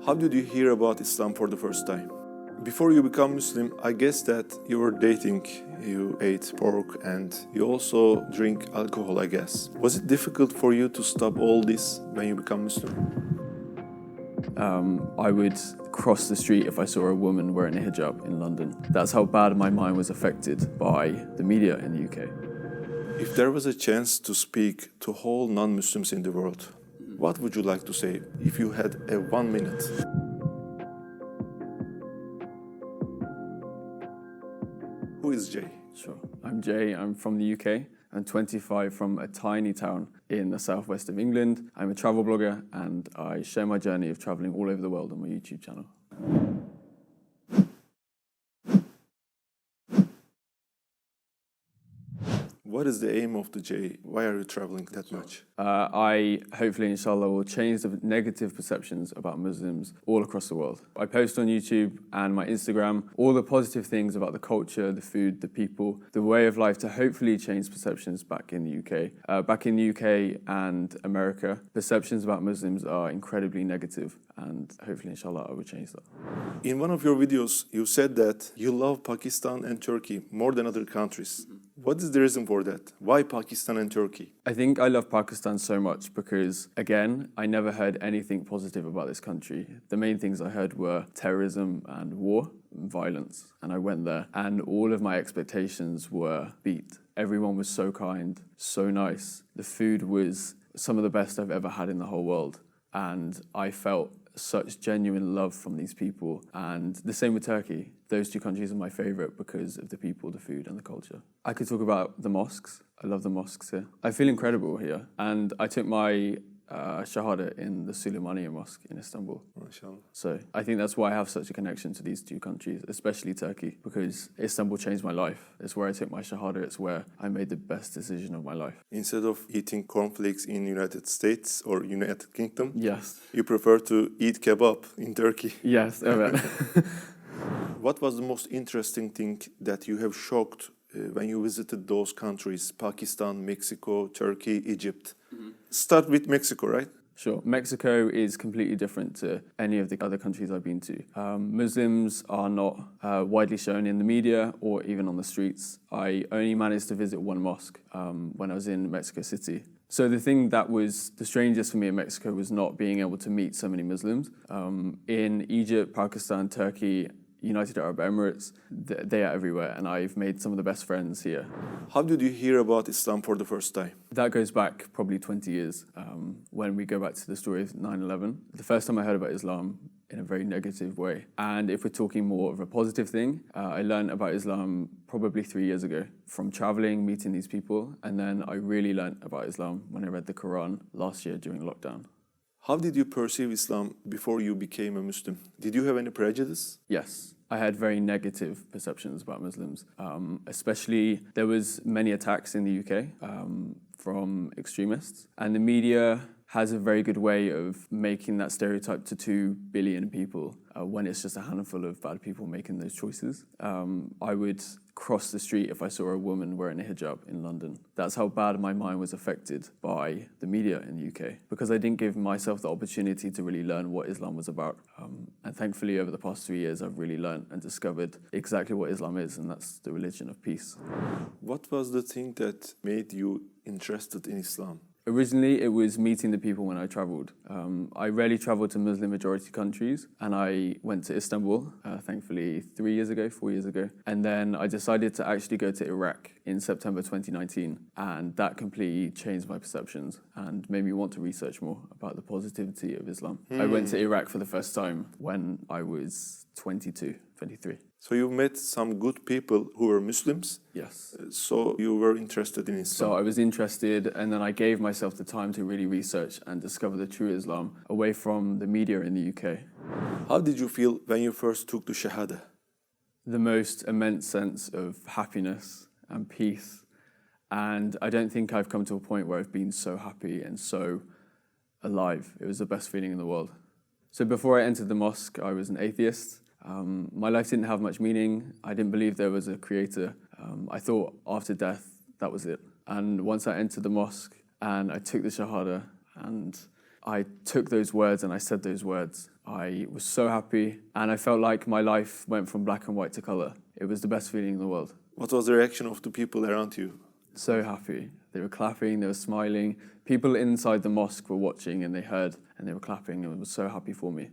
How did you hear about Islam for the first time? Before you become Muslim, I guess that you were dating, you ate pork, and you also drink alcohol, I guess. Was it difficult for you to stop all this when you become Muslim? I would cross the street if I saw a woman wearing a hijab in London. That's how bad my mind was affected by the media in the UK. If there was a chance to speak to whole non-Muslims in the world, what would you like to say if you had a 1 minute? Who is Jay? Sure. I'm Jay, I'm from the UK. I'm 25 from a tiny town in the southwest of England. I'm a travel blogger and I share my journey of traveling all over the world on my YouTube channel. What is the aim of the Jay? Why are you traveling that much? I hopefully, inshallah, will change the negative perceptions about Muslims all across the world. I post on YouTube and my Instagram all the positive things about the culture, the food, the people, the way of life to hopefully change perceptions back in the UK. Back in the UK and America, perceptions about Muslims are incredibly negative and hopefully, inshallah, I will change that. In one of your videos, you said that you love Pakistan and Turkey more than other countries. What is the reason for that? Why Pakistan and Turkey? I think I love Pakistan so much because, again, I never heard anything positive about this country. The main things I heard were terrorism and war and violence. And I went there and all of my expectations were beat. Everyone was so kind, so nice. The food was some of the best I've ever had in the whole world. And I felt such genuine love from these people. And the same with Turkey. Those two countries are my favorite because of the people, the food, and the culture. I could talk about the mosques. I love the mosques here. I feel incredible here. And I took my Shahada in the Süleymaniye Mosque in Istanbul. MashaAllah. So I think that's why I have such a connection to these two countries, especially Turkey, because Istanbul changed my life. It's where I took my Shahada. It's where I made the best decision of my life. Instead of eating cornflakes in United States or United Kingdom, Yes. you prefer to eat kebab in Turkey. Yes, I bet. What was the most interesting thing that you have shocked when you visited those countries, Pakistan, Mexico, Turkey, Egypt? Start with Mexico, right? Sure. Mexico is completely different to any of the other countries I've been to. Muslims are not widely shown in the media or even on the streets. I only managed to visit one mosque when I was in Mexico City. So the thing that was the strangest for me in Mexico was not being able to meet so many Muslims. In Egypt, Pakistan, Turkey, United Arab Emirates, they are everywhere, and I've made some of the best friends here. How did you hear about Islam for the first time? That goes back probably 20 years, when we go back to the story of 9/11. The first time I heard about Islam in a very negative way. And if we're talking more of a positive thing, I learned about Islam probably 3 years ago from traveling, meeting these people, and then I really learned about Islam when I read the Quran last year during lockdown. How did you perceive Islam before you became a Muslim? Did you have any prejudice? Yes, I had very negative perceptions about Muslims. Especially, there was many attacks in the UK from extremists. And the media has a very good way of making that stereotype to 2 billion people when it's just a handful of bad people making those choices. I would cross the street if I saw a woman wearing a hijab in London. That's how bad my mind was affected by the media in the UK, because I didn't give myself the opportunity to really learn what Islam was about. And thankfully, over the past 3 years, I've really learned and discovered exactly what Islam is, and that's the religion of peace. What was the thing that made you interested in Islam? Originally, it was meeting the people when I traveled. I rarely traveled to Muslim-majority countries, and I went to Istanbul, thankfully 4 years ago. And then I decided to actually go to Iraq in September 2019, and that completely changed my perceptions and made me want to research more about the positivity of Islam. I went to Iraq for the first time when I was 23. So you met some good people who were Muslims? Yes. So you were interested in Islam? So I was interested, and then I gave myself the time to really research and discover the true Islam away from the media in the UK. How did you feel when you first took the Shahada? The most immense sense of happiness and peace. And I don't think I've come to a point where I've been so happy and so alive. It was the best feeling in the world. So before I entered the mosque, I was an atheist. My life didn't have much meaning. I didn't believe there was a creator. I thought after death, that was it. And once I entered the mosque and I took the Shahada and I took those words and I said those words. I was so happy, and I felt like my life went from black and white to color. It was the best feeling in the world. What was the reaction of the people around you? So happy. They were clapping, they were smiling. People inside the mosque were watching and they heard and they were clapping and were so happy for me.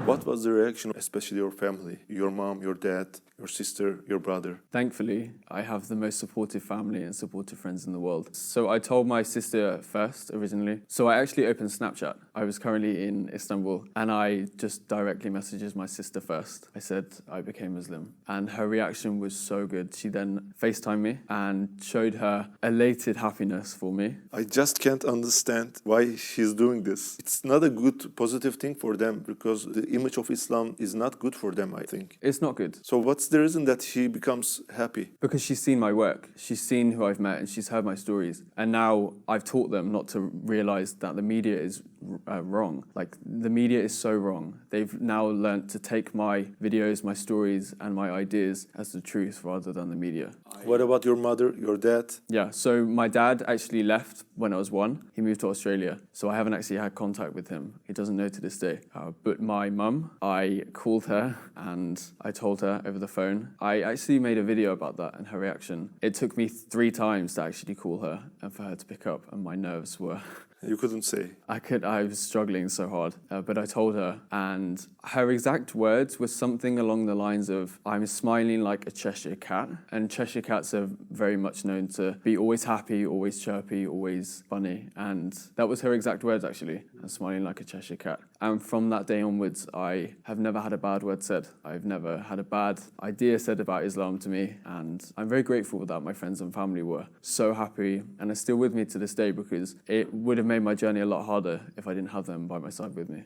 What was the reaction, especially your family, your mom, your dad, your sister, your brother? Thankfully, I have the most supportive family and supportive friends in the world. So I told my sister first, originally. So I actually opened Snapchat. I was currently in Istanbul, and I just directly messaged my sister first. I said I became Muslim, and her reaction was so good. She then FaceTimed me and showed her elated happiness for me. I just can't understand why she's doing this. It's not a good, positive thing for them, because the image of Islam is not good for them, I think. It's not good. So what's the reason that she becomes happy? Because she's seen my work, she's seen who I've met, and she's heard my stories. And now I've taught them not to realize that the media is wrong. Like, the media is so wrong. They've now learnt to take my videos, my stories, and my ideas as the truth rather than the media. What about your mother, your dad? Yeah, so my dad actually left when I was 1. He moved to Australia, so I haven't actually had contact with him. He doesn't know to this day. But my mum, I called her and I told her over the phone. I actually made a video about that and her reaction. It took me 3 times to actually call her and for her to pick up, and my nerves were... You couldn't say. I was struggling so hard, but I told her, and her exact words were something along the lines of, I'm smiling like a Cheshire cat, and Cheshire cats are very much known to be always happy, always chirpy, always funny, and that was her exact words actually, I'm smiling like a Cheshire cat. And from that day onwards, I have never had a bad word said. I've never had a bad idea said about Islam to me, and I'm very grateful that my friends and family were so happy and are still with me to this day, because it would have made my journey a lot harder if I didn't have them by my side with me.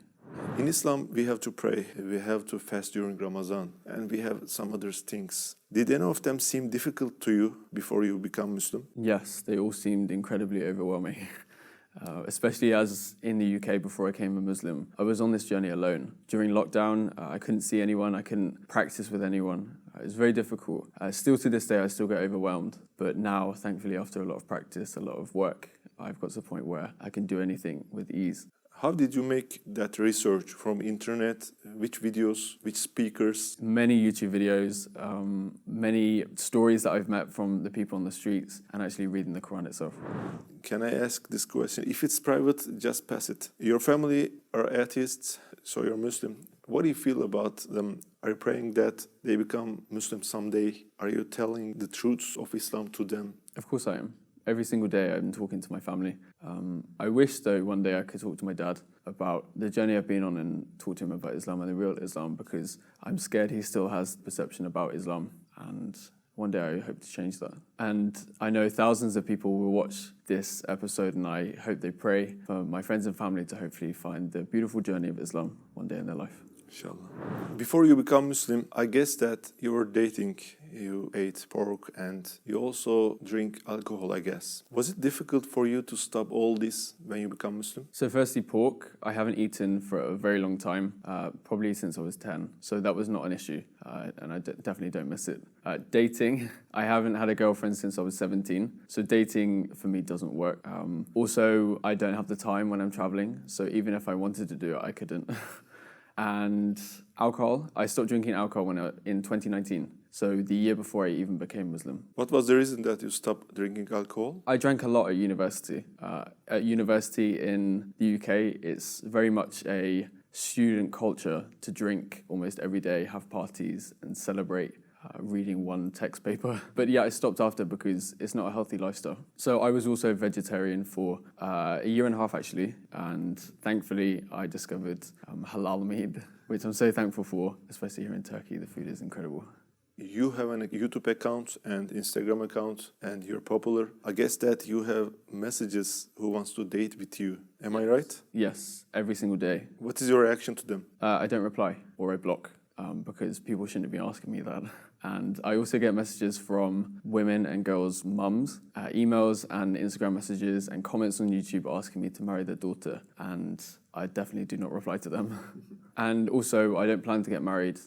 In Islam, we have to pray, we have to fast during Ramadan, and we have some other things. Did any of them seem difficult to you before you become Muslim? Yes, they all seemed incredibly overwhelming. Especially as in the UK before I became a Muslim, I was on this journey alone. During lockdown, I couldn't see anyone, I couldn't practice with anyone. It was very difficult. Still to this day, I still get overwhelmed. But now, thankfully, after a lot of practice, a lot of work, I've got to the point where I can do anything with ease. How did you make that research? From internet? Which videos? Which speakers? Many YouTube videos, many stories that I've met from the people on the streets, and actually reading the Quran itself. Can I ask this question? If it's private, just pass it. Your family are atheists, so you're Muslim. What do you feel about them? Are you praying that they become Muslim someday? Are you telling the truths of Islam to them? Of course I am. Every single day I'm talking to my family. I wish, though, one day I could talk to my dad about the journey I've been on and talk to him about Islam and the real Islam, because I'm scared he still has perception about Islam, and one day I hope to change that. And I know thousands of people will watch this episode, and I hope they pray for my friends and family to hopefully find the beautiful journey of Islam one day in their life. Inshallah. Before you become Muslim, I guess that you were dating, you ate pork, and you also drink alcohol, I guess. Was it difficult for you to stop all this when you become Muslim? So firstly, pork, I haven't eaten for a very long time, probably since I was 10. So that was not an issue, and I definitely don't miss it. Dating, I haven't had a girlfriend since I was 17. So dating for me doesn't work. Also, I don't have the time when I'm traveling. So even if I wanted to do it, I couldn't. And alcohol, I stopped drinking alcohol in 2019, so the year before I even became Muslim. What was the reason that you stopped drinking alcohol? I drank a lot at university. At university in the UK, it's very much a student culture to drink almost every day, have parties and celebrate. Reading one text paper. But yeah, I stopped after because it's not a healthy lifestyle. So I was also vegetarian for a year and a half actually, and thankfully I discovered halal meat, which I'm so thankful for, especially here in Turkey. The food is incredible. You have a YouTube account and Instagram account, and you're popular. I guess that you have messages who wants to date with you. Am I right? Yes, every single day. What is your reaction to them? I don't reply, or I block. Because people shouldn't be asking me that. And I also get messages from women and girls' mums, emails and Instagram messages and comments on YouTube asking me to marry their daughter, and I definitely do not reply to them. And also, I don't plan to get married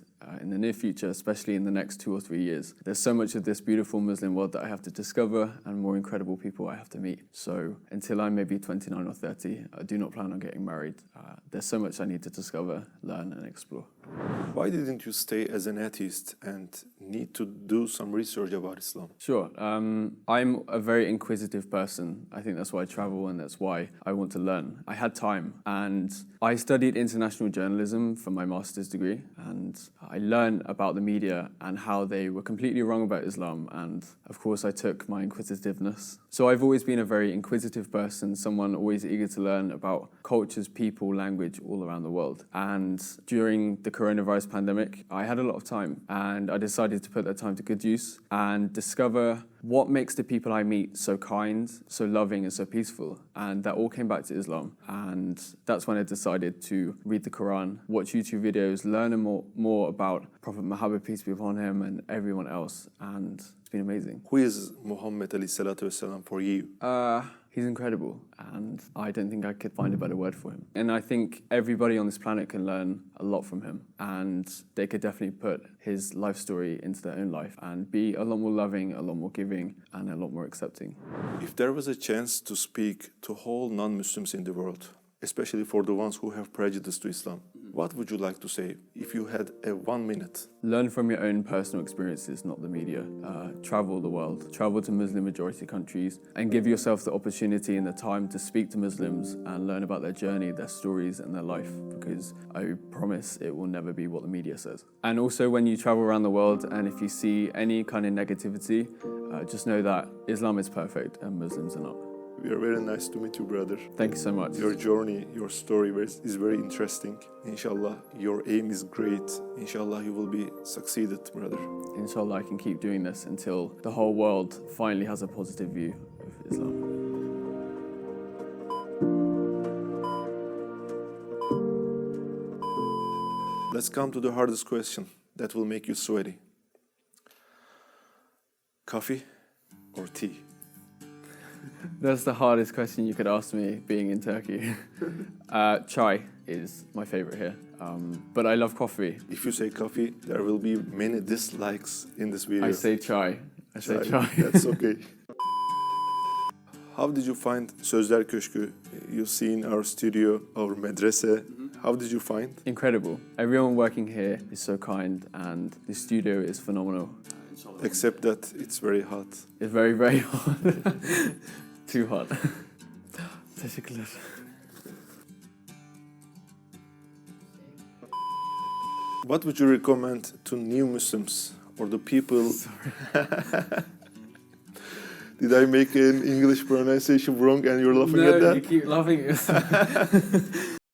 in the near future, especially in the next 2 or 3 years. There's so much of this beautiful Muslim world that I have to discover and more incredible people I have to meet. So until I'm maybe 29 or 30, I do not plan on getting married. There's so much I need to discover, learn and explore. Why didn't you stay as an atheist and need to do some research about Islam? Sure. I'm a very inquisitive person. I think that's why I travel and that's why I want to learn. I had time and I studied international journalism for my master's degree, and I learned about the media and how they were completely wrong about Islam, and of course I took my inquisitiveness. So I've always been a very inquisitive person, someone always eager to learn about cultures, people, language all around the world. And during the coronavirus pandemic, I had a lot of time and I decided to put that time to good use and discover what makes the people I meet so kind, so loving and so peaceful. And that all came back to Islam. And that's when I decided to read the Quran, watch YouTube videos, learn more about Prophet Muhammad, peace be upon him, and everyone else. And it's been amazing. Who is Muhammad alayhi salatu wasalam for you? He's incredible, and I don't think I could find a better word for him. And I think everybody on this planet can learn a lot from him, and they could definitely put his life story into their own life and be a lot more loving, a lot more giving, and a lot more accepting. If there was a chance to speak to all non-Muslims in the world, especially for the ones who have prejudice to Islam, what would you like to say if you had a 1 minute? Learn from your own personal experiences, not the media. Travel the world, travel to Muslim majority countries, and give yourself the opportunity and the time to speak to Muslims and learn about their journey, their stories and their life, because I promise it will never be what the media says. And also when you travel around the world and if you see any kind of negativity, just know that Islam is perfect and Muslims are not. We are very nice to meet you, brother. Thank you so much. Your journey, your story is very interesting. Inshallah, your aim is great. Inshallah, you will be succeeded, brother. Inshallah, I can keep doing this until the whole world finally has a positive view of Islam. Let's come to the hardest question that will make you sweaty. Coffee or tea? That's the hardest question you could ask me being in Turkey. Chai is my favorite here, but I love coffee. If you say coffee, there will be many dislikes in this video. I say chai. Say chai. That's okay. How did you find Sözler Köşkü? You see in our studio, our medrese. How did you find? Incredible. Everyone working here is so kind and the studio is phenomenal. Except that it's very hot. It's very, very hot. Too hot. Teşekkürler. What would you recommend to new Muslims or the people? Sorry. Did I make an English pronunciation wrong and you're laughing at that? No, you keep laughing.